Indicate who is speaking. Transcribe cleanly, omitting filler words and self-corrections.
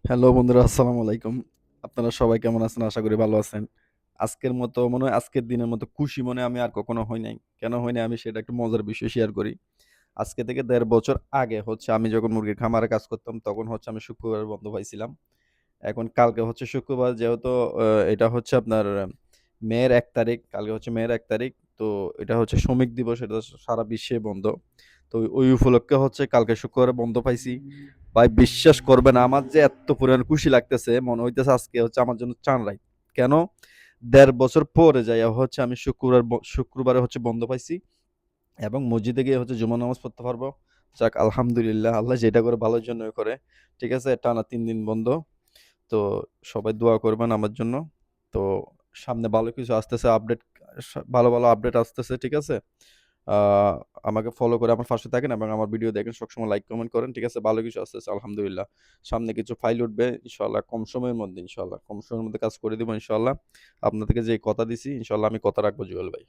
Speaker 1: Hello বন্ধুরা, আসসালামু আলাইকুম। আপনারা সবাই কেমন আছেন? আশা করি ভালো আছেন। আজকের মতো মনে হয় আজকের দিনের মতো খুশি মনে আমি আর কখনো হই নাই। কেন হই নাই আমি সেটা একটু মজার বিষয় শেয়ার করি। আজকে থেকে ১.৫ বছর আগে হচ্ছে আমি যখন মুরগির খামারে কাজ করতাম তখন হচ্ছে আমি শুক্রবার বন্ধ পাইছিলাম। এখন কালকে হচ্ছে শুক্রবার যেহেতু এটা হচ্ছে আপনার মের ১ তারিখ, কালকে হচ্ছে মের ১ তারিখ। তো এটা হচ্ছে শ্রমিক দিবস, এটা সারা বিশ্বে বন্ধ। তো ওই উপলক্ষে হচ্ছে কালকে শুক্রবারে বন্ধ পাইছি। ভাই বিশ্বাস করবেন আমার যে এত পরিমাণ খুশি লাগতেছে, মনে হইতেছে আজকে হচ্ছে আমার জন্য চাঁদ রাত। কেন? ১.৫ বছর পরে যাইয়া হচ্ছে আমি শুক্রবারে হচ্ছে বন্ধ পাইছি এবং মসজিদে গিয়ে হচ্ছে জুমার নামাজ পড়তে পারবো। যাক আলহামদুলিল্লাহ, আল্লাহ যেটা করে ভালোর জন্যই করে। ঠিক আছে? টানা ৩ দিন বন্ধ। তো সবাই দোয়া করবেন আমার জন্য। তো সামনে ভালো কিছু আসতেছে, আপডেট ভালো আপডেট আসতেছে। ঠিক আছে? আ আমাকে ফলো করে আমার পাশে থাকেন এবং আমার ভিডিও দেখেন। সবসময় লাইক, কমেন্ট করেন। ঠিক আছে? ভালো কিছু আসতেছে আলহামদুলিল্লাহ। সামনে কিছু ফাইল উঠবে ইনশাআল্লাহ কম সময়ের মধ্যে ইনশাআল্লাহ। কম সময়ের মধ্যে কাজ করে দিব ইনশাআল্লাহ। আপনাদেরকে যে কথা দিছি ইনশাআল্লাহ আমি কথা রাখবো জুয়েল ভাই।